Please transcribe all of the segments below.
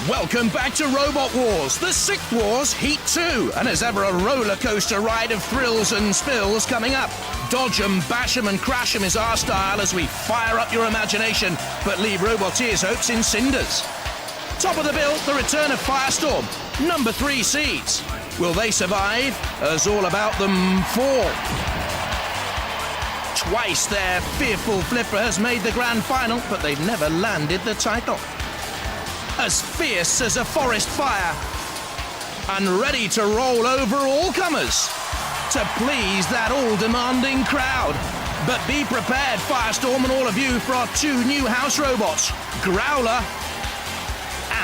Welcome back to Robot Wars, the Sixth Wars Heat 2, and as ever a roller coaster ride of thrills and spills coming up. Dodge 'em, bash 'em and crash 'em is our style as we fire up your imagination, but leave Roboteer's hopes in cinders. Top of the bill, the return of Firestorm, number 3 seeds. Will they survive, as all about them fall? Twice their fearful flipper has made the grand final, but they've never landed the title. As fierce as a forest fire, and ready to roll over all comers to please that all-demanding crowd. But be prepared, Firestorm and all of you, for our 2 new house robots, Growler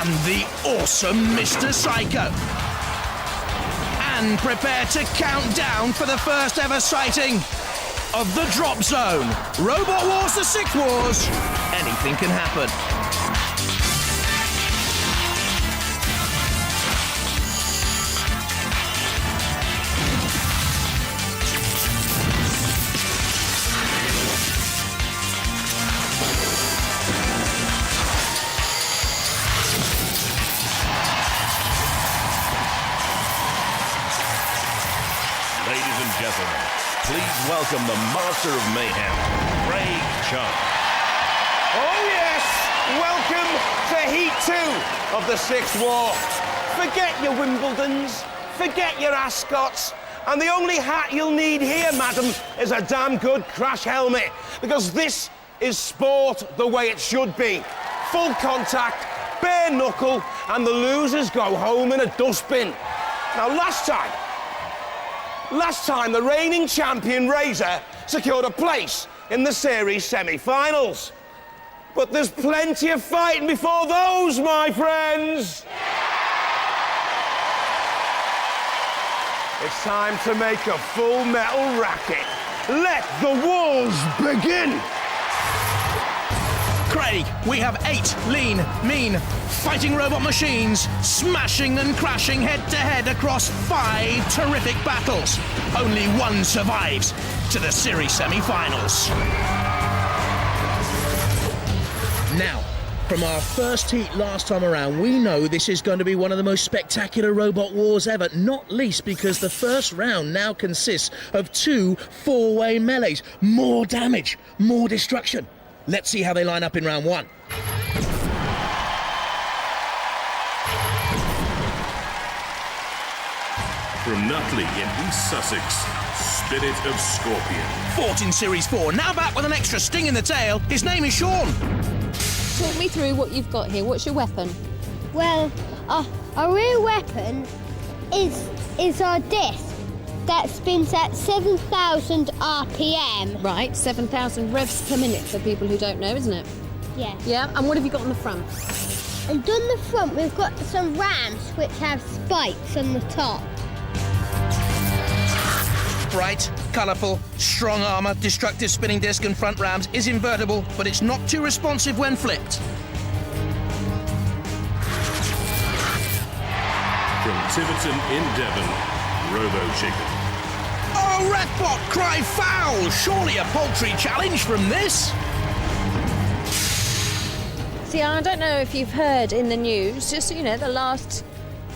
and the awesome Mr. Psycho. And prepare to count down for the first ever sighting of the Drop Zone. Robot Wars, the Sixth Wars. Anything can happen. Ladies and gentlemen, please welcome the Master of Mayhem, Craig Chung. Oh yes, welcome to Heat 2 of the Sixth War. Forget your Wimbledons, forget your Ascots, and the only hat you'll need here, madam, is a damn good crash helmet, because this is sport the way it should be. Full contact, bare knuckle, and the losers go home in a dustbin. Now last time, the reigning champion, Razor, secured a place in the series semi-finals. But there's plenty of fighting before those, my friends. It's time to make a full metal racket. Let the wars begin. Craig, we have 8 lean, mean, fighting robot machines, smashing and crashing head-to-head across 5 terrific battles. Only one survives to the series semi-finals. Now, from our first heat last time around, we know this is going to be one of the most spectacular robot wars ever, not least because the first round now consists of 2 4-way melees. More damage, more destruction. Let's see how they line up in round 1. From Nutley in East Sussex, Spirit of Scorpion. Fought in Series 4, now back with an extra sting in the tail. His name is Sean. Talk me through what you've got here. What's your weapon? Well, our real weapon is our disc that spins at 7,000 RPM. Right, 7,000 revs per minute for people who don't know, isn't it? Yeah. Yeah, and what have you got on the front? And on the front, we've got some rams which have spikes on the top. Bright, colourful, strong armour, destructive spinning disc and front rams, is invertible, but it's not too responsive when flipped. From Tiverton in Devon, Robochicken. Oh, Ratbot, cry foul! Surely a poultry challenge from this? See, I don't know if you've heard in the news, just, you know, the last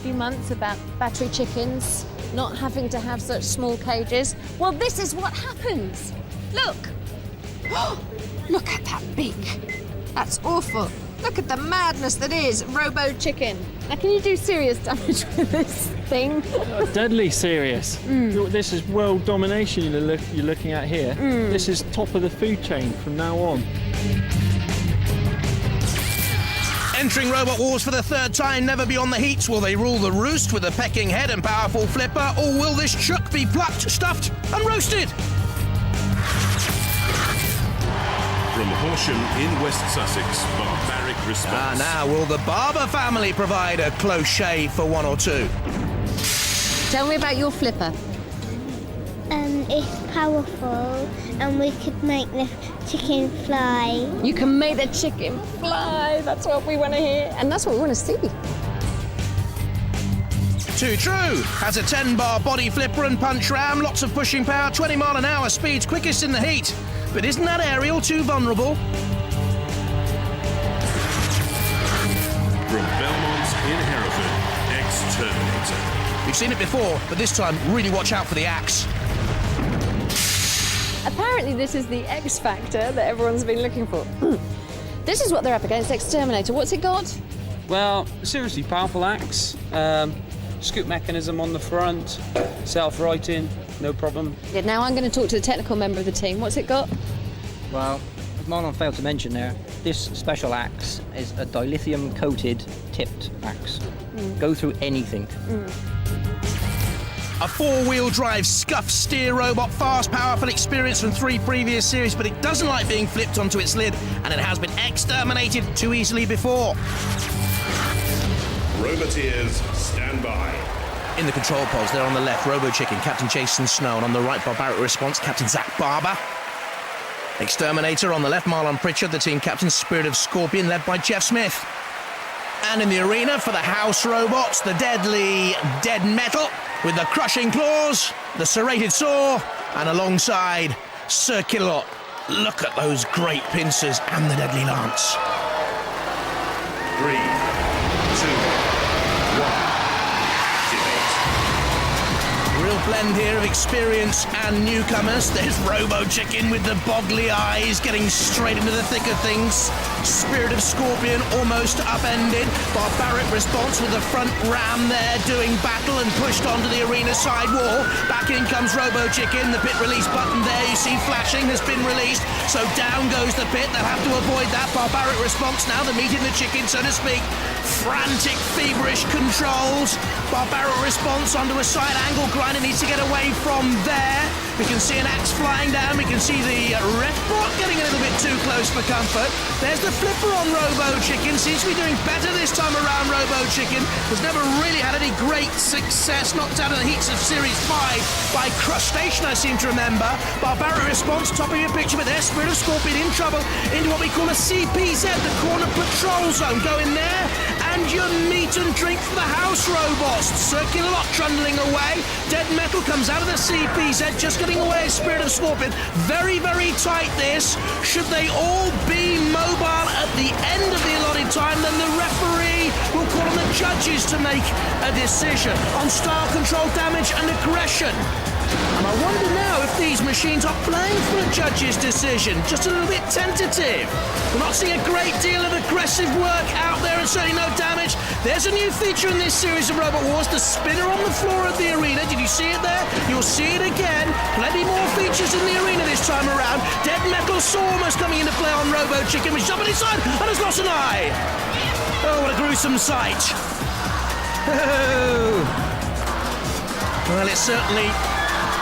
few months about battery chickens not having to have such small cages. Well, this is what happens. Look. Look at that beak. That's awful. Look at the madness that is Robochicken. Now, can you do serious damage with this thing? Deadly serious. This is world domination you're looking at here. This is top of the food chain from now on. Entering Robot Wars for the 3rd time, never beyond the heats. Will they rule the roost with a pecking head and powerful flipper, or will this chook be plucked, stuffed, and roasted? From Horsham in West Sussex, Barbaric response. Now, will the Barber family provide a close shave for 1 or 2? Tell me about your flipper. It's powerful, and we could make the chicken fly. You can make the chicken fly. That's what we want to hear, and that's what we want to see. Too true. Has a 10-bar body flipper and punch ram, lots of pushing power, 20-mile-an-hour speeds, quickest in the heat. But isn't that aerial too vulnerable? From Belmont's In Hereford, X-Terminator. We've seen it before, but this time, really watch out for the axe. Apparently this is the X Factor that everyone's been looking for. This is what they're up against, X-Terminator. What's it got? Well, seriously powerful axe, scoop mechanism on the front, self-righting, no problem. Yeah, now I'm going to talk to the technical member of the team. What's it got? Well, as Marlon failed to mention there, this special axe is a dilithium-coated tipped axe. Go through anything. A four-wheel drive scuff steer robot, fast, powerful, experience from 3 previous series, but it doesn't like being flipped onto its lid, and it has been exterminated too easily before. Roboteers, stand by. In the control pods, there on the left, Robochicken, Captain Jason Snow, and on the right, Barbaric Response, Captain Zach Barber. Exterminator on the left, Marlon Pritchard, the team captain, Spirit of Scorpion, led by Jeff Smith. And in the arena for the house robots, the deadly Dead Metal, with the crushing claws, the serrated saw, and alongside Sir Killalot. Look at those great pincers and the deadly lance. 3, 2, 1. Activate. Real blend here of experience and newcomers. There's Robochicken with the boggly eyes, getting straight into the thick of things. Spirit of Scorpion almost upended. Barbaric Response with the front ram there doing battle and pushed onto the arena side wall. Back in comes Robochicken. The pit release button there you see flashing has been released. So down goes the pit. They'll have to avoid that. Barbaric Response now, the meat in the chicken, so to speak. Frantic, feverish controls. Barbaric Response onto a side angle. Grinder needs to get away from there. We can see an axe flying down. We can see the ref bot getting a little bit too close for comfort. There's the flipper on Robochicken. Seems to be doing better this time around, Robochicken. Has never really had any great success. Knocked out in the heats of Series 5 by Crustacean, I seem to remember. Barbaric Response, top of your picture, but there's Spirit of Scorpion in trouble into what we call a CPZ, the corner patrol zone. Go in there, and your meat and drink for the house robots. Circular Lot trundling away. Dead Metal comes out of the CPZ, just getting away. Spirit of Scorpion. Very, very tight this. Should they all be mobile at the end of the allotted time, then the referee will call on the judges to make a decision on style control, damage and aggression. And I wonder now if these machines are playing for a judge's decision, just a little bit tentative. We're not seeing a great deal of aggressive work out there and certainly no damage. There's a new feature in this series of Robot Wars, the spinner on the floor of the arena. Did you see it there? You'll see it again. Plenty more features in the arena this time around. Dead Metal Saw almost coming into play on Robochicken, which is up on his side and has lost an eye. Oh, what a gruesome sight. Oh. Well, it's certainly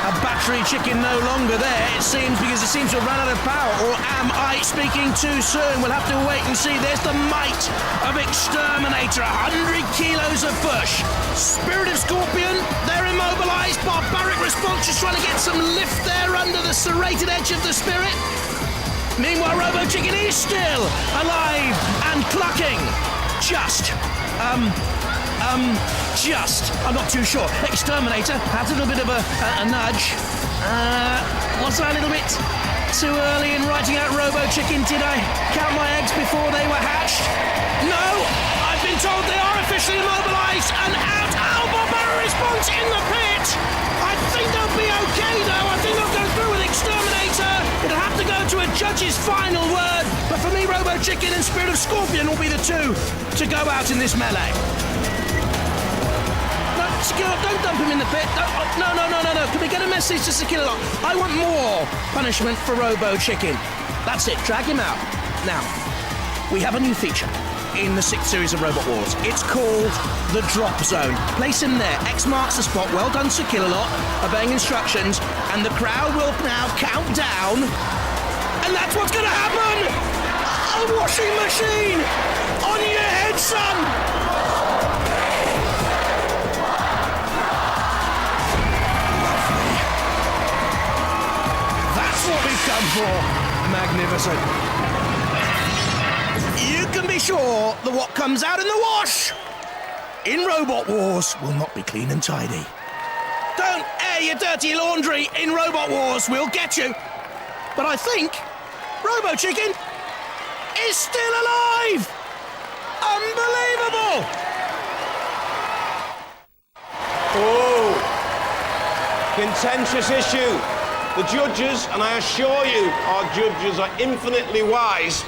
a battery chicken no longer there, it seems, because it seems to have run out of power. Or am I speaking too soon? We'll have to wait and see. There's the might of Exterminator, 100 kilos of push. Spirit of Scorpion, they're immobilized. Barbaric Response just trying to get some lift there under the serrated edge of the Spirit. Meanwhile, Robochicken is still alive and clucking. I'm not too sure. Exterminator has a little bit of a nudge. Was I a little bit too early in writing out Robochicken? Did I count my eggs before they were hatched? No! I've been told they are officially immobilized and out. Oh, Barbaric Response in the pit! I think they'll be okay, though. I think they'll go through with Exterminator. It'll have to go to a judge's final word. But for me, Robochicken and Spirit of Scorpion will be the two to go out in this melee. Don't dump him in the pit. No. Can we get a message to Sir Killalot? I want more punishment for Robochicken. That's it. Drag him out. Now, we have a new feature in the 6th series of Robot Wars. It's called the Drop Zone. Place him there. X marks the spot. Well done, Sir Killalot. Obeying instructions. And the crowd will now count down. And that's what's going to happen. A washing machine on your head, son. What we've come for. Magnificent. You can be sure that what comes out in the wash in Robot Wars will not be clean and tidy. Don't air your dirty laundry in Robot Wars. We'll get you. But I think Robochicken is still alive. Unbelievable. Oh, contentious issue. The judges, and I assure you our judges are infinitely wise,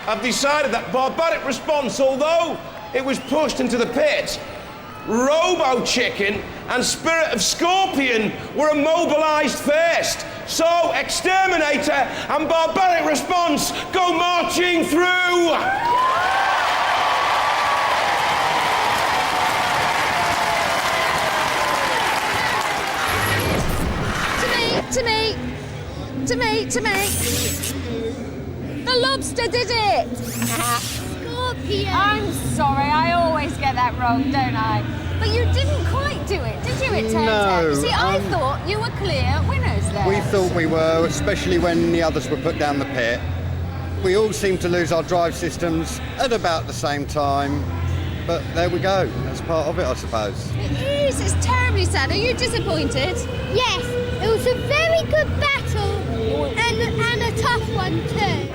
have decided that Barbaric Response, although it was pushed into the pit, Robochicken and Spirit of Scorpion were immobilised first. So, X-Terminator and Barbaric Response go marching through! To me. The lobster did it! Scorpion. I'm sorry, I always get that wrong, don't I? But you didn't quite do it, did you, it turns out? You see, I thought you were clear winners there. We thought we were, especially when the others were put down the pit. We all seemed to lose our drive systems at about the same time. But there we go. That's part of it, I suppose. It is. It's terribly sad. Are you disappointed? Yes, it was a very good battle and a tough one too.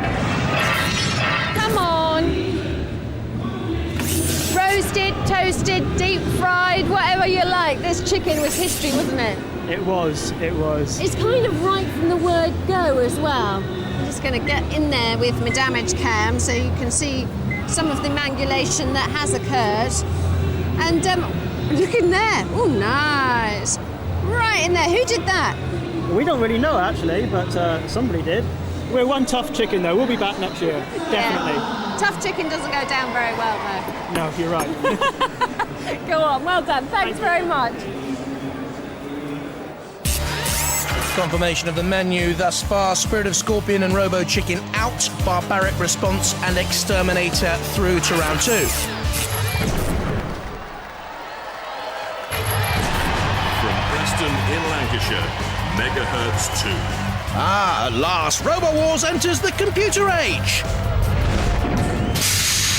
Come on. Roasted, toasted, deep fried, whatever you like. This chicken was history, wasn't it? It was. It's kind of right from the word go as well. I'm just going to get in there with my damage cam so you can see some of the mangulation that has occurred. And look in there. Oh, nice. Right in there. Who did that? We don't really know, actually, but somebody did. We're one tough chicken, though. We'll be back next year. Definitely. Yeah. Tough chicken doesn't go down very well, though. No, you're right. Go on. Well done. Thanks very much. Confirmation of the menu thus far: Spirit of Scorpion and Robochicken out, Barbaric Response and X-Terminator through to round 2. From Preston in Lancashire, Megahertz 2. At last, Robo Wars enters the computer age.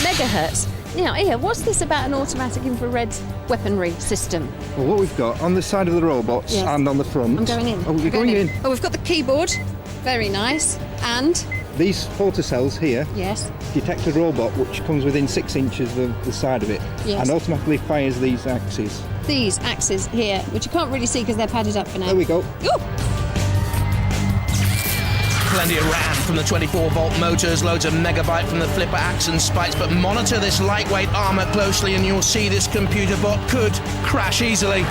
Megahertz. Now, Ian, what's this about an automatic infrared weaponry system? Well, what we've got on the side of the robots and on the front. I'm going in. Oh, you're going in. Oh, we've got the keyboard. Very nice. And? These photocells here Yes. detect a robot which comes within 6 inches of the side of it and automatically fires these axes. These axes here, which you can't really see because they're padded up for now. There we go. Ooh. Plenty of RAM from the 24-volt motors, loads of megabyte from the flipper axe and spikes, but monitor this lightweight armour closely and you'll see this computer bot could crash easily.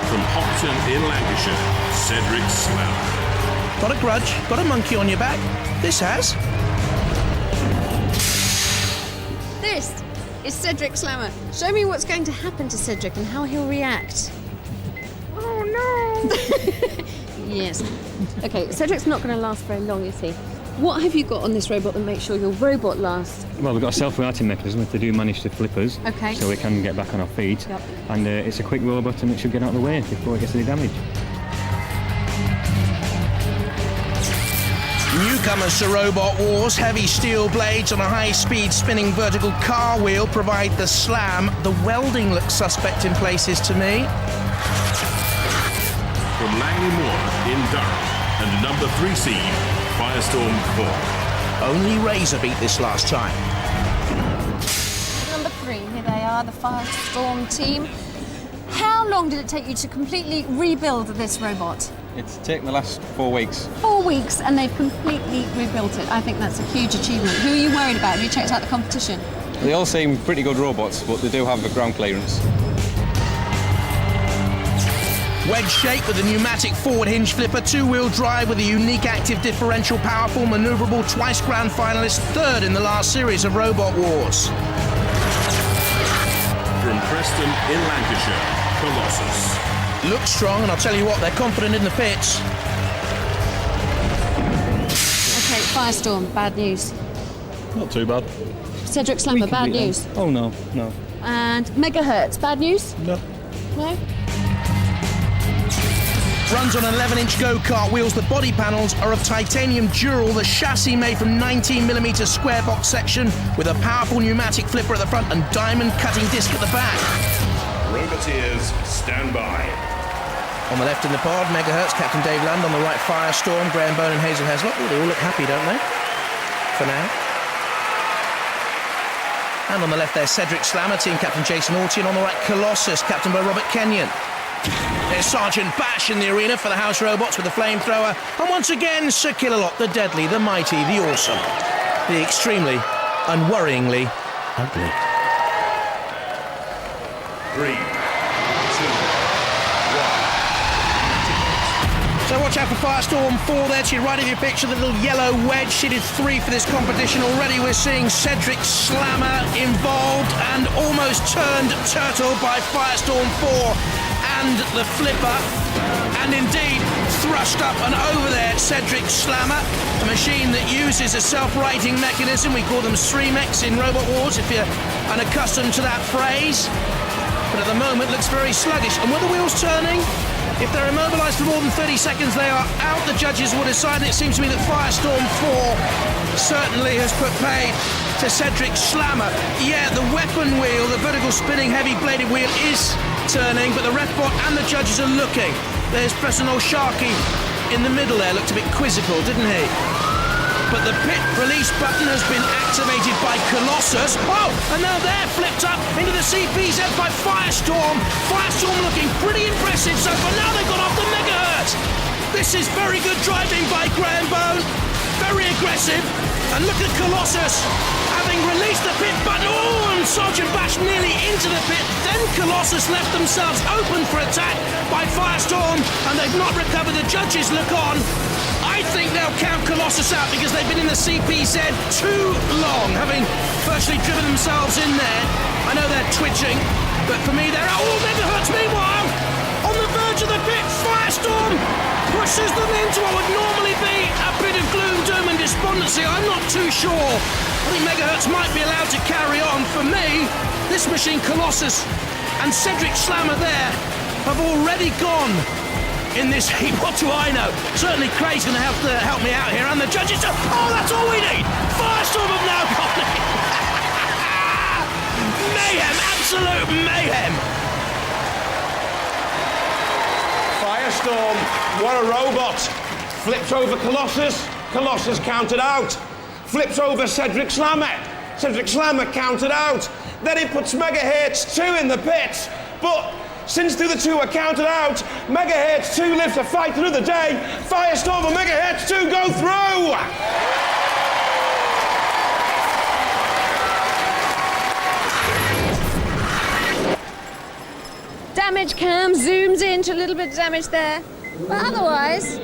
From Hopton in Lancashire, Cedric Slam. Got a grudge? Got a monkey on your back? This has. This is Cedric Slammer. Show me what's going to happen to Cedric and how he'll react. Oh no! Yes. Okay, Cedric's not going to last very long, is he? What have you got on this robot that makes sure your robot lasts? Well, we've got a self-righting mechanism if they do manage to flip us, Okay. so we can get back on our feet. Yep. And it's a quick robot and it should get out of the way before it gets any damage. Newcomers to Robot Wars, heavy steel blades on a high-speed spinning vertical car wheel provide the slam. The welding looks suspect in places to me. From Langley Moor in Durham and number 3 seed, Firestorm 4. Only Razor beat this last time. Number 3, here they are, the Firestorm team. How long did it take you to completely rebuild this robot? It's taken the last 4 weeks. 4 weeks and they've completely rebuilt it. I think that's a huge achievement. Who are you worried about? Have you checked out the competition? They all seem pretty good robots, but they do have a ground clearance. Wedge shape with a pneumatic forward hinge flipper, 2-wheel drive with a unique active differential, powerful, manoeuvrable, twice grand finalist, 3rd in the last series of Robot Wars. From Preston in Lancashire, Colossus. Looks strong, and I'll tell you what, they're confident in the pits. Okay, Firestorm, bad news. Not too bad. Cedric Slammer, bad news. Oh, no. And Megahertz, bad news? No. No? Runs on 11-inch go-kart wheels. The body panels are of titanium dural. The chassis made from 19mm square box section with a powerful pneumatic flipper at the front and diamond cutting disc at the back. Roboteers, stand by. On the left in the pod, Megahertz, Captain Dave Land. On the right, Firestorm, Graham Bone and Hazel Heslop. Oh, they all look happy, don't they? For now. And on the left there, Cedric Slammer, team captain Jason Orty, and on the right, Colossus, captain by Robert Kenyon. There's Sergeant Bash in the arena for the house robots with the flamethrower. And once again, Sir Killalot, the deadly, the mighty, the awesome, the extremely, unworryingly ugly. 3, 2, 1. So watch out for Firestorm 4 there to your right of your picture, the little yellow wedge. She did 3 for this competition already. We're seeing Cedric Slammer involved and almost turned turtle by Firestorm 4 and the flipper. And indeed, thrust up and over there, Cedric Slammer, a machine that uses a self-righting mechanism. We call them streamex in Robot Wars, if you're unaccustomed to that phrase. But at the moment, looks very sluggish. And were the wheels turning? If they're immobilised for more than 30 seconds, they are out. The judges will decide. And it seems to me that Firestorm 4 certainly has put paid to Cedric Slammer. Yeah, the weapon wheel, the vertical spinning heavy-bladed wheel is turning, but the ref bot and the judges are looking. There's President Sharky in the middle there. Looked a bit quizzical, didn't he? But the pit release button has been activated by Colossus. Oh, and now they're flipped up into the CPZ by Firestorm. Firestorm looking pretty impressive so far. Now they've got off the megahertz. This is very good driving by Graham Bone. Very aggressive. And look at Colossus having released the pit button. Oh, and Sergeant Bash nearly into the pit. Then Colossus left themselves open for attack by Firestorm, and they've not recovered. The judges look on. I think they'll count Colossus out because they've been in the CPZ too long, having virtually driven themselves in there. I know they're twitching, but for me, they're out. Oh, megahertz meanwhile! On the verge of the pit, Firestorm pushes them into what would normally be a bit of gloom, doom and despondency. I'm not too sure. I think megahertz might be allowed to carry on. For me, this machine, Colossus, and Cedric Slammer there have already gone in this heat. What do I know? Certainly Craig's going to have to help me out here, and the judges. Oh, that's all we need. Firestorm have now gone in. Mayhem, absolute mayhem. Firestorm, what a robot. Flips over Colossus, Colossus counted out. Flips over Cedric Slammer, Cedric Slammer counted out. Then he puts Megahertz 2 in the pits, but since the other 2 are counted out, Megahertz 2 lives to fight another day. Firestorm and Megahertz 2 go through! Damage cam zooms into a little bit of damage there. But otherwise,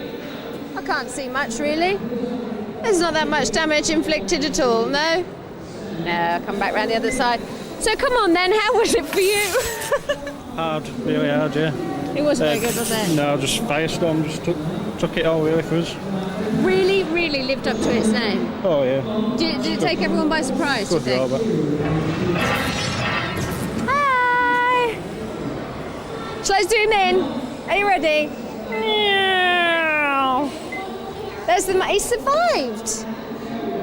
I can't see much really. There's not that much damage inflicted at all, no? No, I'll come back round the other side. So come on then, how was it for you? Hard, really hard, yeah. It wasn't very good, was it? No, just Firestorm just took it all really for us. Really, really lived up to its name. Oh yeah. Did it take everyone by surprise, do you think? Hi! Shall I zoom in? Are you ready? There's the he survived.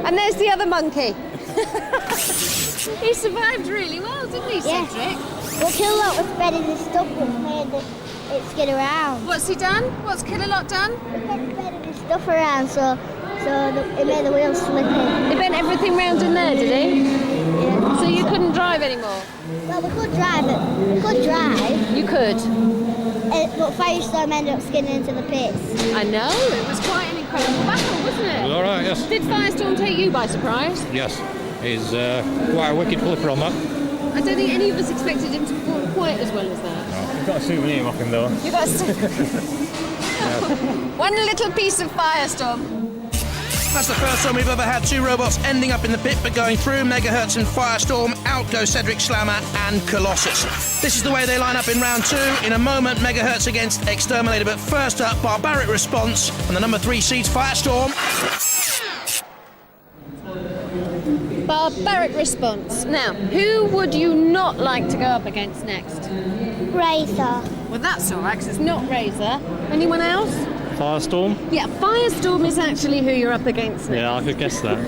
And there's the other monkey. He survived really well, didn't he, Cedric? Well, Killalot was spreading his stuff and made it skid around. What's he done? What's Killalot done? He kept spreading his stuff around, so it made the wheels slippy. He bent everything round in there, did he? Yeah. So you couldn't drive anymore? Well, we could drive it. We could drive. You could? But Firestorm ended up skidding into the pits. I know, it was quite an incredible battle, wasn't it? It was all right, yes. Did Firestorm take you by surprise? Yes, he's quite a wicked flipper on that. I don't think any of us expected him to perform quite as well as that. No, he's got a souvenir off him though. You got one little piece of Firestorm. That's the first time we've ever had 2 robots ending up in the pit but going through. Megahertz and Firestorm. Out go Cedric Slammer and Colossus. This is the way they line up in round 2. In a moment, Megahertz against X-Terminator. But first up, Barbaric response. And the number 3 seeds Firestorm. Barbaric response. Now, who would you not like to go up against next? Razor. Well, that's all right, because it's not Razor. Anyone else? Firestorm? Yeah, Firestorm is actually who you're up against next. Yeah, I could guess that.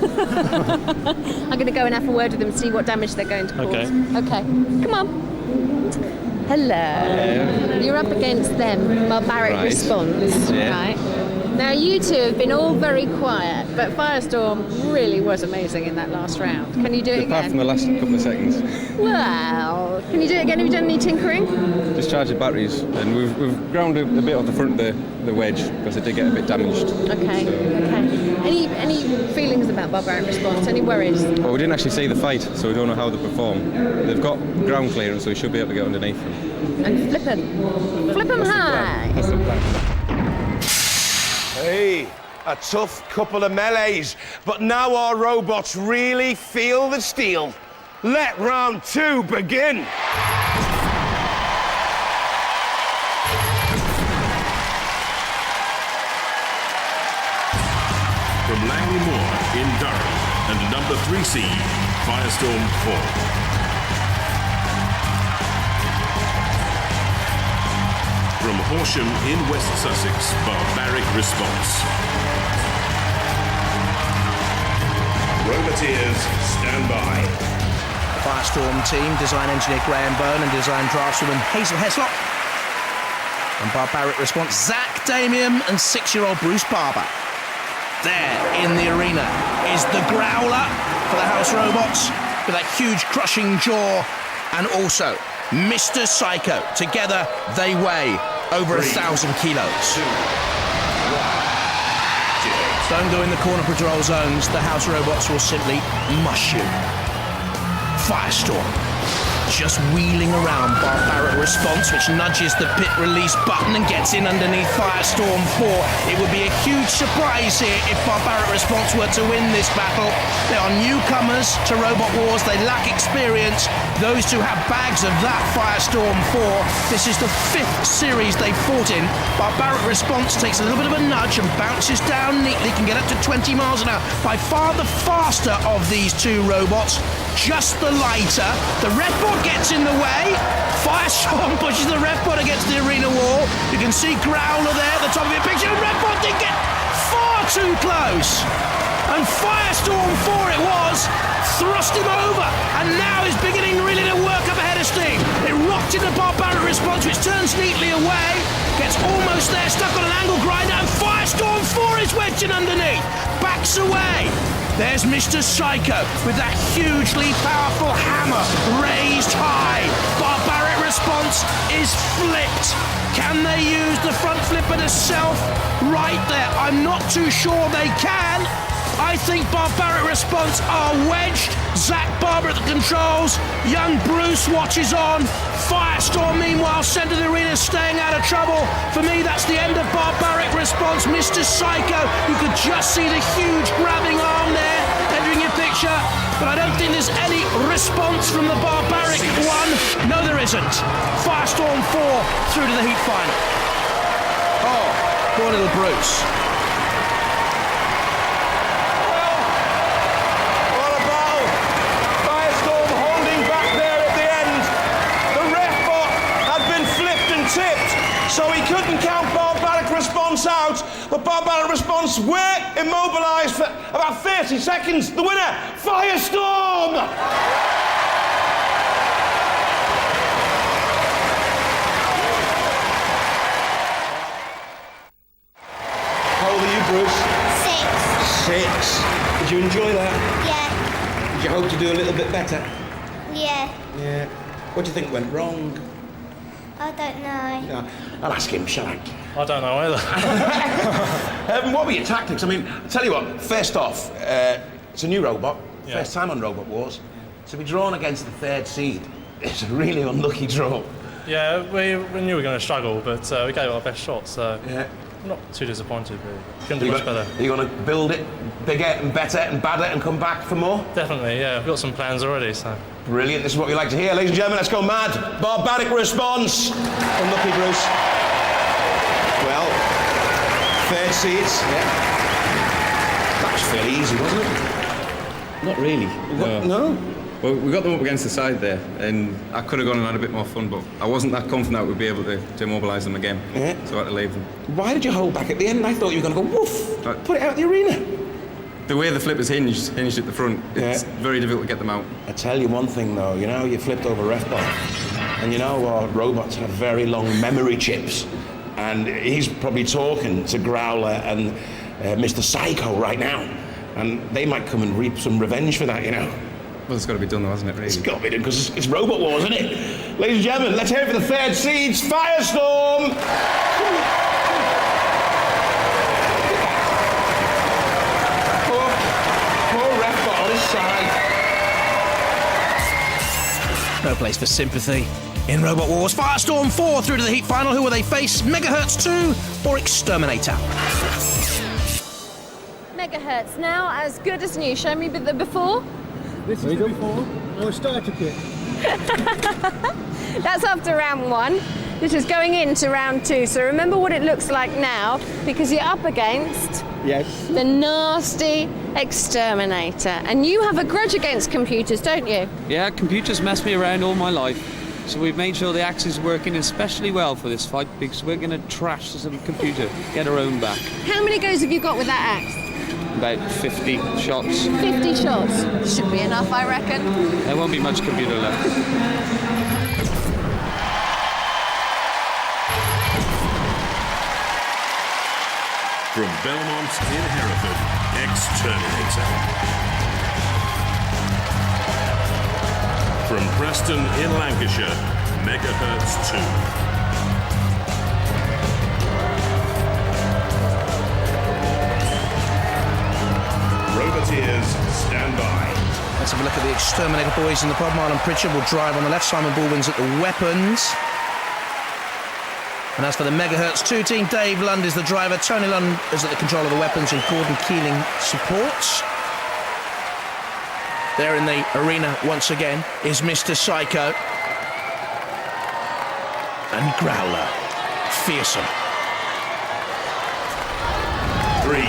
I'm going to go and have a word with them and see what damage they're going to cause. Okay. Come on. Hello. You're up against them. Barbaric response. Yeah. Right. Now, you two have been all very quiet, but Firestorm really was amazing in that last round. Can you do it Apart from again? the last couple of seconds. Well, can you do it again? Have you done any tinkering? Just charged the batteries, and we've ground a bit off the front of the wedge because it did get a bit damaged. Okay, okay. Any feelings about Barbaric Response? Any worries? Well, we didn't actually see the fight, so we don't know how they perform. They've got ground clearance, so we should be able to get underneath them. And flip them high. That's the plan. Hey, a tough couple of melees, but now our robots really feel the steel. Let round 2 begin. From Langley Moor in Durham and number 3 seed, Firestorm 4. From Horsham in West Sussex, Barbaric Response. Roboteers, stand by. The Firestorm team, design engineer Graham Byrne and design draftswoman Hazel Heslop. And Barbaric Response, Zach Damian and 6-year-old Bruce Barber. There in the arena is the Growler for the House Robots with that huge crushing jaw, and also Mr. Psycho. Together they weigh over 1,000 kilos. Don't go in the corner patrol zones. The House Robots will simply mush you. Firestorm just wheeling around Barbaric Response, which nudges the pit release button and gets in underneath Firestorm 4. It would be a huge surprise here if Barbaric Response were to win this battle. They are newcomers to Robot Wars. They lack experience. Those two have bags of that Firestorm 4. This is the 5th series they've fought in. Barbaric Response takes a little bit of a nudge and bounces down neatly, can get up to 20 miles an hour. By far the faster of these two robots, just the lighter. The ref board gets in the way. Firestorm pushes the ref board against the arena wall. You can see Growler there at the top of your picture. The ref board did get far too close. And Firestorm 4 it was, thrust him over, and now is beginning really to work up ahead of steam. It rocked into Barbaric Response, which turns neatly away, gets almost there, stuck on an angle grinder, and Firestorm 4 is wedged in underneath, backs away. There's Mr. Psycho with that hugely powerful hammer raised high. Barbaric Response is flipped. Can they use the front flipper to self right there? I'm not too sure they can. I think Barbaric Response are wedged. Zach Barber at the controls. Young Bruce watches on. Firestorm, meanwhile, centre of the arena, staying out of trouble. For me, that's the end of Barbaric Response. Mr. Psycho, you could just see the huge grabbing arm there, entering your picture. But I don't think there's any response from the Barbaric one. No, there isn't. Firestorm 4 through to the heat final. Oh, poor little Bruce. So he couldn't count Barbaric Response out, but Barbaric Response were immobilised for about 30 seconds. The winner, Firestorm! How old are you, Bruce? 6. Did you enjoy that? Yeah. Did you hope to do a little bit better? Yeah. Yeah. What do you think went wrong? I don't know. Yeah. I'll ask him, shall I? I don't know either. What were your tactics? I mean, I'll tell you what, first off, it's a new robot, first time on Robot Wars. To be drawn against the 3rd seed, it's a really unlucky draw. Yeah, we knew we were going to struggle, but we gave it our best shot, so yeah. I'm not too disappointed, really. Couldn't do much better. Are you going to build it bigger and better and badder and come back for more? Definitely, yeah. I've got some plans already, so... Brilliant, this is what we like to hear. Ladies and gentlemen, let's go mad. Barbaric Response. Unlucky, Bruce. Well, 3rd seeds, yeah. That was fairly easy, wasn't it? Not really. No? Well, we got them up against the side there, and I could have gone and had a bit more fun, but I wasn't that confident that we'd be able to immobilise them again. Yeah. So I had to leave them. Why did you hold back at the end? I thought you were going to go woof, put it out of the arena. The way the flipper's hinged at the front, it's very difficult to get them out. I tell you one thing though, you know, you flipped over ref bar, and you know our robots have very long memory chips. And he's probably talking to Growler and Mr. Psycho right now. And they might come and reap some revenge for that, you know. Well, it's got to be done though, hasn't it, really? It's got to be done, because it's Robot Wars, isn't it? Ladies and gentlemen, let's hear it for the third seeds, Firestorm! Poor Ref on his side. No place for sympathy in Robot Wars. Firestorm 4 through to the heat final. Who will they face? Megahertz 2 or X-Terminator? Megahertz now as good as new. Show me the before. This is the before. Or starter kit. That's after round 1. This is going into round 2. So remember what it looks like now, because you're up against the nasty X-Terminator. And you have a grudge against computers, don't you? Yeah, computers messed me around all my life. So we've made sure the axe is working especially well for this fight, because we're going to trash some computer, get our own back. How many goes have you got with that axe? About 50 shots. 50 shots. Should be enough, I reckon. There won't be much computer left. From Belmont in Hereford, X-Terminator. From Preston in Lancashire, Megahertz 2. Roboteers, stand by. Let's have a look at the X-Terminator boys in the pod. Marlon Pritchard will drive on the left, Simon Baldwin's at the weapons. And as for the Megahertz 2 team, Dave Lund is the driver, Tony Lund is at the control of the weapons, and Gordon Keeling supports. There in the arena once again is Mr. Psycho and Growler. Fearsome. 3, 2,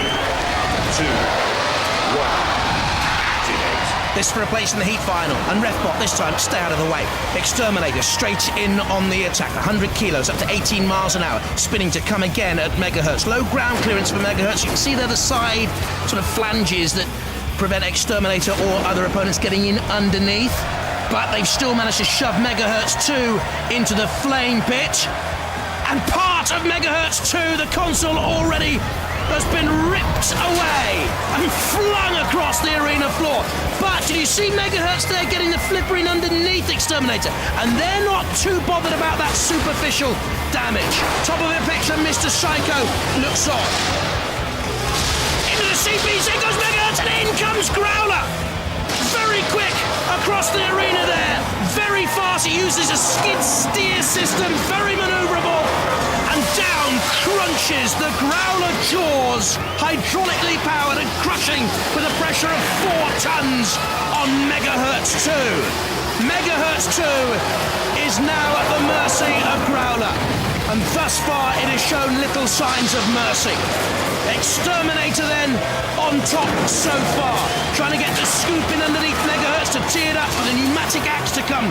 1. Activate. This for a place in the heat final, and Refbot this time stay out of the way. X-Terminator straight in on the attack, 100 kilos up to 18 miles an hour, spinning to come again at Megahertz. Low ground clearance for Megahertz. You can see there the side sort of flanges that prevent X-Terminator or other opponents getting in underneath, but they've still managed to shove Megahertz 2 into the flame pit. And part of Megahertz 2, the console already has been ripped away and flung across the arena floor. But did you see Megahertz there getting the flipper in underneath X-Terminator? And they're not too bothered about that superficial damage. Top of the picture, Mr. Psycho looks on. Into the CPC goes Megahertz, and in comes Growler. Very quick across the arena there. Very fast. He uses a skid steer system, very maneuverable. And down crunches the Growler jaws, hydraulically powered and crushing with a pressure of 4 tons on Megahertz 2. Megahertz 2 is now at the mercy of Growler, and thus far it has shown little signs of mercy. X-Terminator then on top so far, trying to get the scoop in underneath Megahertz to tee it up for the pneumatic axe to come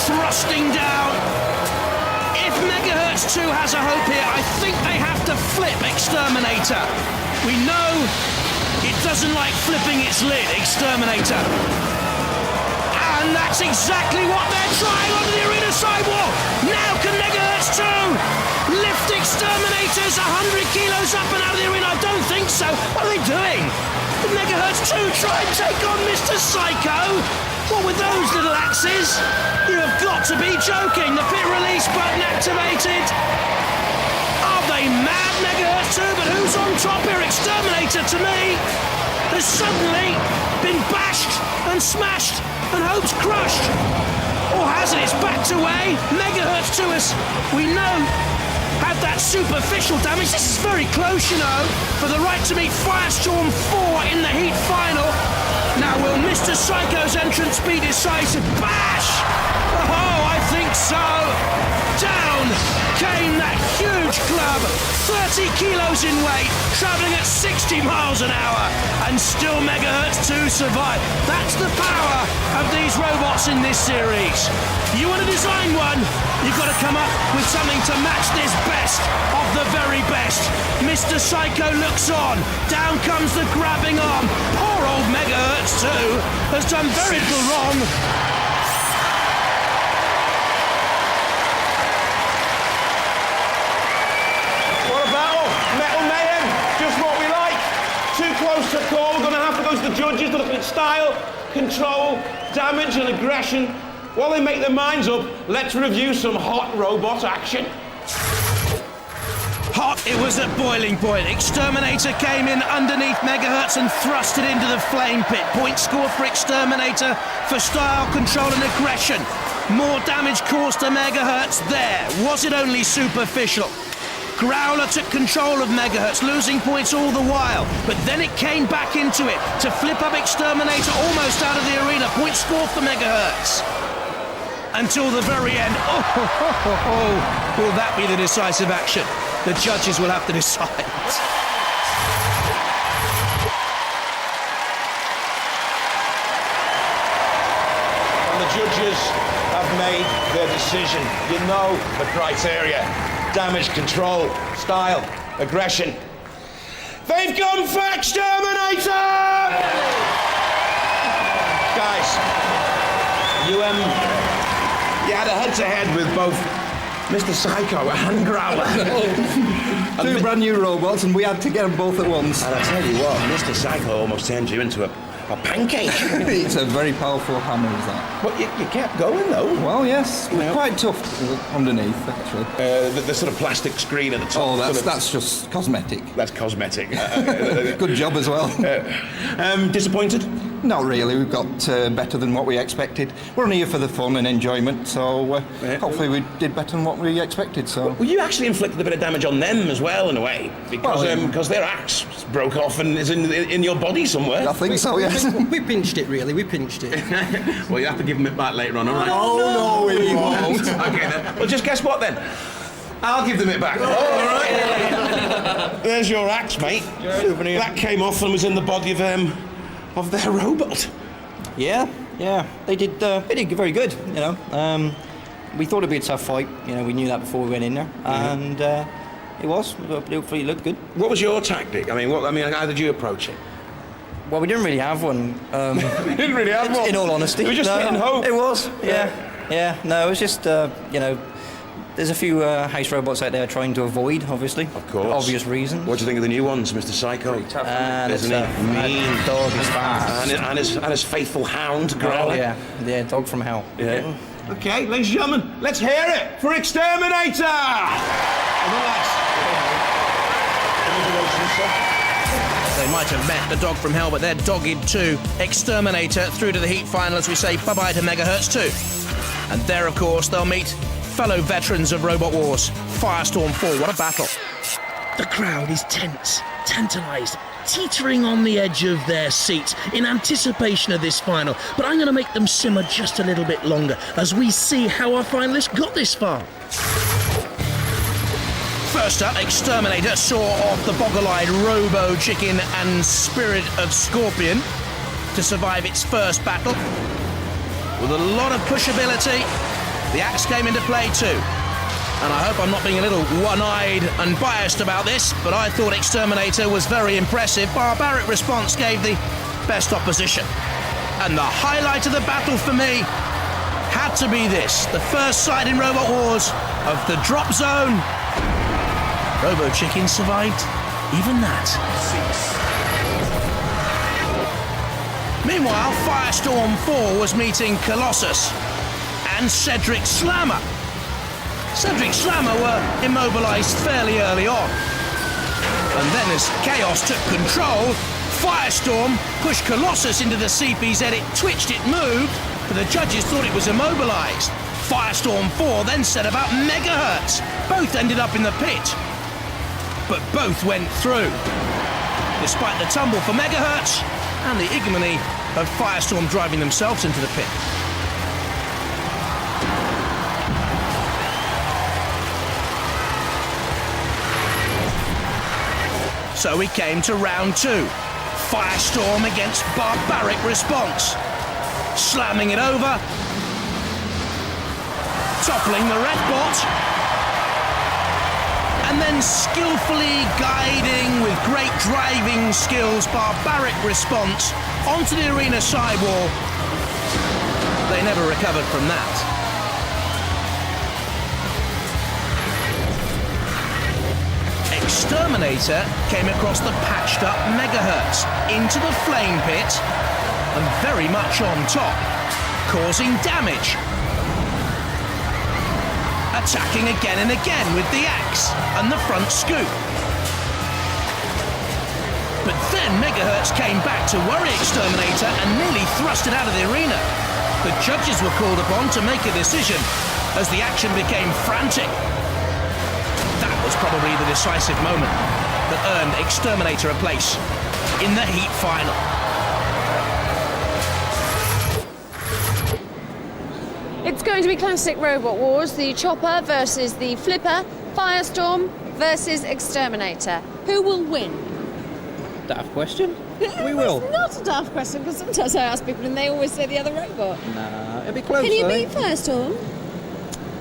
thrusting down. If Megahertz 2 has a hope here, I think they have to flip X-Terminator. We know it doesn't like flipping its lid, X-Terminator. And that's exactly what they're trying onto the arena sidewall. Now can Megahertz 2 lift X-Terminators 100 kilos up and out of the arena? I don't think so. What are they doing? Did Megahertz 2 try and take on Mr. Psycho? What with those little axes? You have got to be joking. The pit release button activated. Are they mad, Megahertz 2? But who's on top here? X-Terminator, to me, has suddenly been bashed and smashed and hopes crushed. Or has it? It's backed away. Megahertz 2 has, we know, had that superficial damage. This is very close, you know, for the right to meet Firestorm 4 in the heat final. Now, will Mr. Psycho's entrance be decisive? Bash! Oh, I think so. Down came that huge club, 30 kilos in weight, travelling at 60 miles an hour, and still Megahertz 2 survive. That's the power of these robots in this series. You want to design one, you've got to come up with something to match this best of the very best. Mr. Psycho looks on. Down comes the grabbing arm. Poor old Megahertz 2 has done very little wrong. style, control, damage and aggression. While they make their minds up, let's review some hot robot action. Hot, it was at boiling point. Exterminator came in underneath Megahertz and thrust it into the flame pit. Point scored for Exterminator for style, control and aggression. More damage caused to Megahertz there. Was it only superficial? Growler took control of Megahertz, losing points all the while. But then it came back into it to flip up Exterminator almost out of the arena. Point scored for Megahertz. Until the very end. Will that be the decisive action? The judges will have to decide. And the judges have made their decision. You know the criteria. Damage control, style, aggression. They've gone for Exterminator! Guys, you had a head-to-head with both Mr. Psycho and Growler. Two brand new robots, and we had to get them both at once. And I tell you what, Mr. Psycho almost turned you into a pancake. It's a very powerful hammer, is that? But you kept going, though. Well, yes. Quite tough underneath, actually. The sort of plastic screen at the top. Oh, that's just cosmetic. That's cosmetic. Good job as well. Disappointed? Not really. We've got better than what we expected. We're only here for the fun and enjoyment, so hopefully we did better than what we expected. So. Well, you actually inflicted a bit of damage on them as well, in a way, because their axe broke off and is in your body somewhere. I think so, yes. We pinched it, really. We pinched it. Well, you have to give them it back later on, all right? Oh, no, we won't. Okay, then. Well, just guess what, then? I'll give them it back. All right. There's your axe, mate. Souvenir. That came off and was in the body of their robot. Yeah. They did very good, you know. We thought it'd be a tough fight, you know, we knew that before we went in there. And it was. It looked good. What was your tactic? I mean, how did you approach it? Well, we didn't really have one. We didn't really have one? In all honesty. You were just hitting hope? It was, yeah. No, it was just, you know, there's a few house robots out there trying to avoid, obviously. Of course. For obvious reasons. What do you think of the new ones, Mr. Psycho? Isn't he? Mean dog is fast. And his faithful hound, Growler. Oh, yeah, dog from hell. Yeah. Okay, ladies and gentlemen, let's hear it for Exterminator! They might have met the dog from hell, but they're dogged too. Exterminator through to the heat final as we say bye-bye to Megahertz too. And there, of course, they'll meet fellow veterans of Robot Wars. Firestorm 4, what a battle. The crowd is tense, tantalised, teetering on the edge of their seats in anticipation of this final. But I'm going to make them simmer just a little bit longer as we see how our finalists got this far. First up, Exterminator saw off the boggle-eyed Robochicken and Spirit of Scorpion to survive its first battle. With a lot of pushability, the axe came into play too. And I hope I'm not being a little one-eyed and biased about this, but I thought Exterminator was very impressive. Barbaric response gave the best opposition. And the highlight of the battle for me had to be this, the first sight in Robot Wars of the drop zone. Robochicken survived even that. Meanwhile, Firestorm 4 was meeting Colossus and Cedric Slammer. Cedric Slammer were immobilised fairly early on. And then as Chaos took control, Firestorm pushed Colossus into the CP's head. It twitched, it moved, but the judges thought it was immobilised. Firestorm 4 then set about Megahertz. Both ended up in the pit, but both went through. Despite the tumble for Megahertz and the ignominy of Firestorm driving themselves into the pit. So we came to round 2. Firestorm against Barbaric response. Slamming it over. Toppling the red bot. And then skillfully guiding with great driving skills, Barbaric response onto the arena sidewall. They never recovered from that. Exterminator came across the patched up Megahertz into the flame pit and very much on top, causing damage. Attacking again and again with the axe and the front scoop. But then Megahertz came back to worry X-Terminator and nearly thrust it out of the arena. The judges were called upon to make a decision as the action became frantic. That was probably the decisive moment that earned X-Terminator a place in the heat final. It's going to be classic Robot Wars, the Chopper versus the Flipper, Firestorm versus X-Terminator. Who will win? Daft question. We will. It's not a daft question, because sometimes I ask people and they always say the other robot. Nah, it'll be close. Can you I beat think. Firestorm?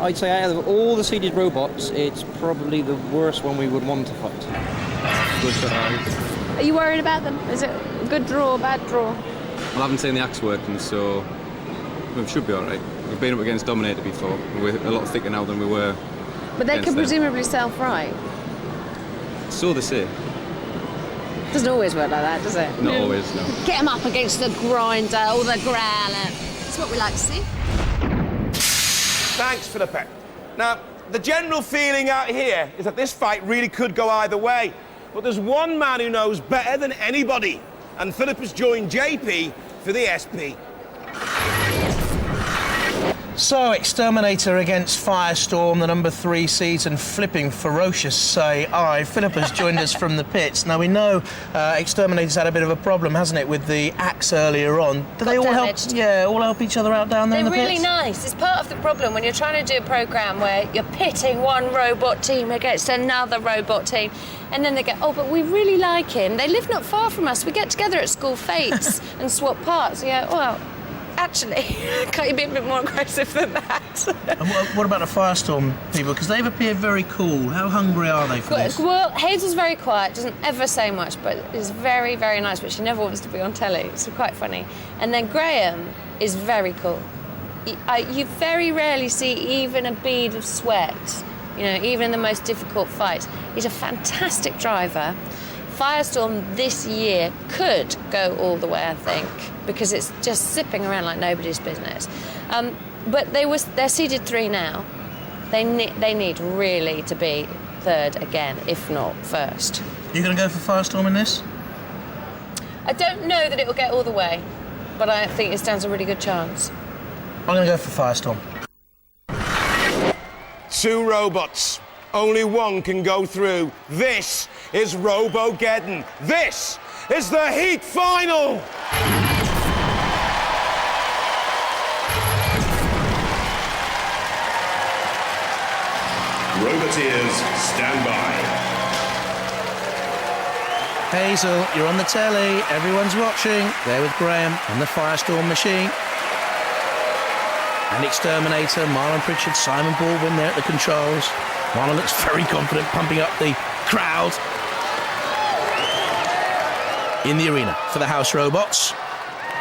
I'd say out of all the seeded robots, it's probably the worst one we would want to fight. Are you worried about them? Is it a good draw, bad draw? I haven't seen the axe working, so we should be all right. We've been up against Dominator before. We're a lot thicker now than we were. But they can against them. presumably self-right. So they say. Doesn't always work like that, does it? Not always, no. Get them up against the grinder or the growler. That's what we like to see. Thanks for the pep. Now, the general feeling out here is that this fight really could go either way. But there's one man who knows better than anybody. And Philip has joined JP for the SP. So, X-Terminator against Firestorm, the number 3 seeds, and flipping ferocious say aye. Philip has joined us from the pits. Now, we know X-Terminator's had a bit of a problem, hasn't it, with the axe earlier on. Do they all damaged. all help each other out down there in the They're really pits? nice. It's part of the problem when you're trying to do a programme where you're pitting one robot team against another robot team, and then they go, oh, but we really like him. They live not far from us. We get together at school fates and swap parts. You go, well, actually, can't you be a bit more aggressive than that? And what about the Firestorm people? Because they've appeared very cool. How hungry are they for this? Well, Hazel's very quiet, doesn't ever say much, but is very, very nice, but she never wants to be on telly. It's quite funny. And then Graham is very cool. You very rarely see even a bead of sweat, you know, even in the most difficult fights. He's a fantastic driver. Firestorm this year could go all the way, I think, because it's just zipping around like nobody's business. But they're seeded 3 now. They need really to be third again, if not first. You going to go for Firestorm in this? I don't know that it will get all the way, but I think it stands a really good chance. I'm going to go for Firestorm. 2 robots. Only one can go through. This is Robogeddon. This is the heat final. Roboteers, stand by. Hazel, you're on the telly. Everyone's watching. There with Graham and the Firestorm machine. And X-Terminator, Marlon Pritchard, Simon Baldwin there at the controls. Marlon looks very confident, pumping up the crowd. In the arena for the house robots.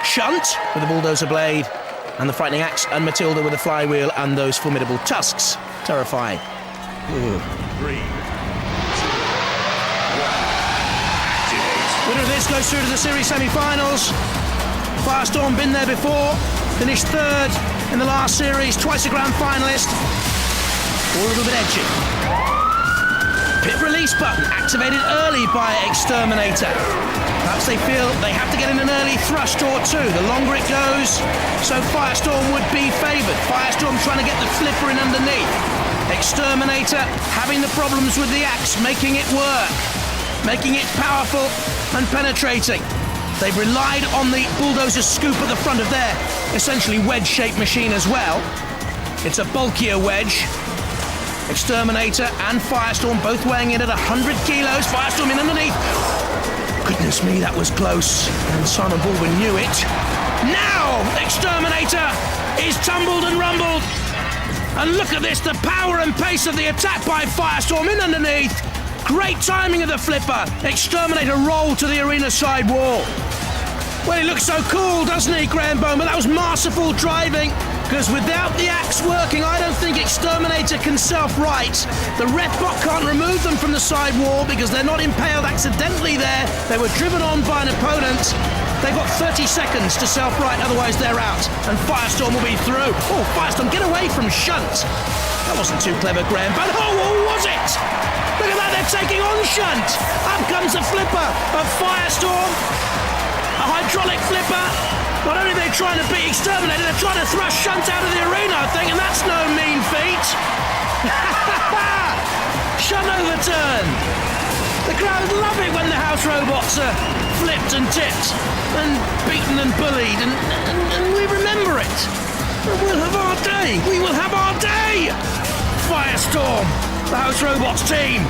Shunt with the bulldozer blade and the frightening axe, and Matilda with the flywheel and those formidable tusks. Terrifying. 3, 2, 1. Winner of this goes through to the series semi-finals. Firestorm been there before, finished 3rd in the last series, twice a grand finalist. All a little bit edgy. Pit release button activated early by X-Terminator. Perhaps they feel they have to get in an early thrust or 2. The longer it goes, so Firestorm would be favoured. Firestorm trying to get the flipper in underneath. X-Terminator having the problems with the axe, making it work, making it powerful and penetrating. They've relied on the bulldozer scoop at the front of their essentially wedge-shaped machine as well. It's a bulkier wedge. X-Terminator and Firestorm both weighing in at 100 kilos. Firestorm in underneath. Goodness me, that was close. And Simon Baldwin knew it. Now, X-Terminator is tumbled and rumbled. And look at this, the power and pace of the attack by Firestorm in underneath. Great timing of the flipper. X-Terminator rolled to the arena side wall. Well, he looks so cool, doesn't he, Graham Bowman? That was masterful driving, because without the axe working, I don't think X-Terminator can self-right. The ref bot can't remove them from the side wall because they're not impaled accidentally there. They were driven on by an opponent. They've got 30 seconds to self-right, otherwise they're out. And Firestorm will be through. Oh, Firestorm, get away from Shunt. That wasn't too clever, Graham, but was it? Look at that, they're taking on Shunt. Up comes the flipper of Firestorm. A hydraulic flipper. Not only are they trying to beat X-Terminator, they're trying to thrust Shunt out of the arena, I think, and that's no mean feat. Shunt overturned. The crowd love it when the house robots are flipped and tipped and beaten and bullied, and we remember it. And we'll have our day. We will have our day. Firestorm, the house robots team.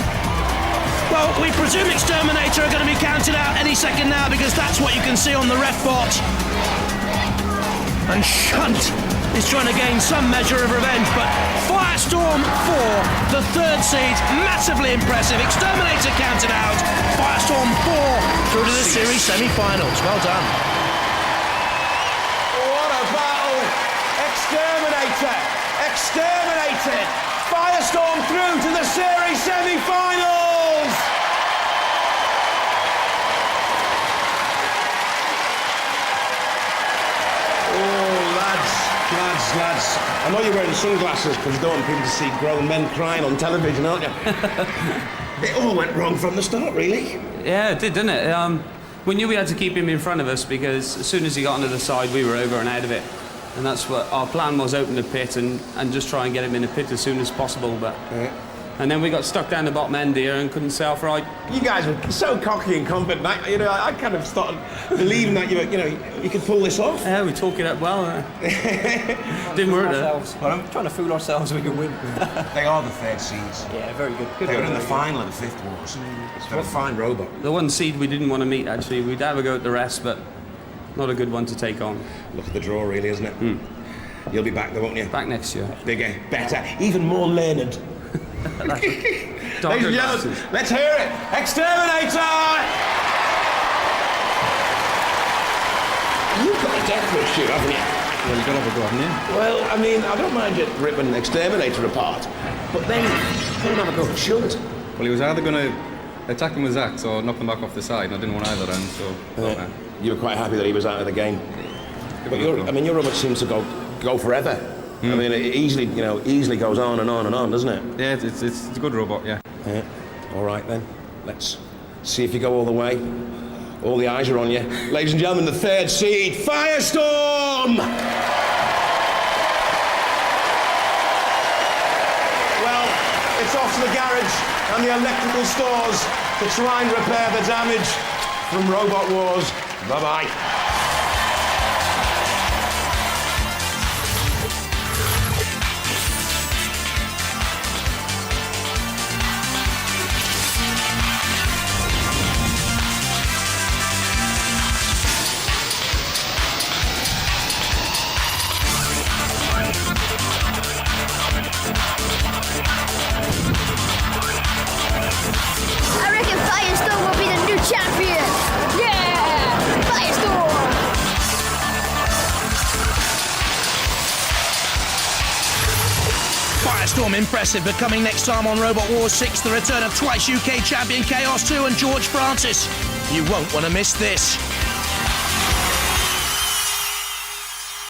Well, we presume X-Terminator are going to be counted out any second now because that's what you can see on the ref bot. And Shunt is trying to gain some measure of revenge, but Firestorm for the third seed, massively impressive. X-Terminator counted out, Firestorm 4 through to the series semi-finals. Well done. What a battle! Exterminated! Firestorm through to the series semi-finals! Lads, I know you're wearing sunglasses because you don't want people to see grown men crying on television, aren't you? It all went wrong from the start, really. Yeah, it did, didn't it? We knew we had to keep him in front of us because as soon as he got onto the side, we were over and out of it. And that's what our plan was, open the pit and just try and get him in the pit as soon as possible. But And then we got stuck down the bottom end here and couldn't self-right. You guys were so cocky and confident. I kind of started believing that you could pull this off. Yeah, we talk it up well. Didn't work though. Well, I'm trying to fool ourselves we can win. They are the third seeds. Yeah, very good. They were in the final of the fifth wars. They're a fine robot. The one seed we didn't want to meet, actually. We'd have a go at the rest, but not a good one to take on. Look at the draw, really, isn't it? You'll be back, though, won't you? Back next year. Bigger, better, even more learned. Ladies and gentlemen, let's hear it. X-Terminator! You've got a death wish, you, haven't you? Well, you've got to have a go, haven't you? Well, I mean, I don't mind you ripping an X-Terminator apart, but then you don't have a go at Shunt. Well, he was either going to attack him with his axe or knock him back off the side, and I didn't want either end, so... You were quite happy that he was out of the game. But your robot seems to go forever. I mean, it easily goes on and on and on, doesn't it? Yeah, it's a good robot, yeah. All right, then. Let's see if you go all the way. All the eyes are on you. Ladies and gentlemen, the third seed, Firestorm! Well, it's off to the garage and the electrical stores to try and repair the damage from Robot Wars. Bye-bye. I reckon Firestorm will be the new champion. Yeah! Firestorm! Firestorm impressive, but coming next time on Robot Wars 6, the return of twice UK champion Chaos 2 and George Francis. You won't want to miss this.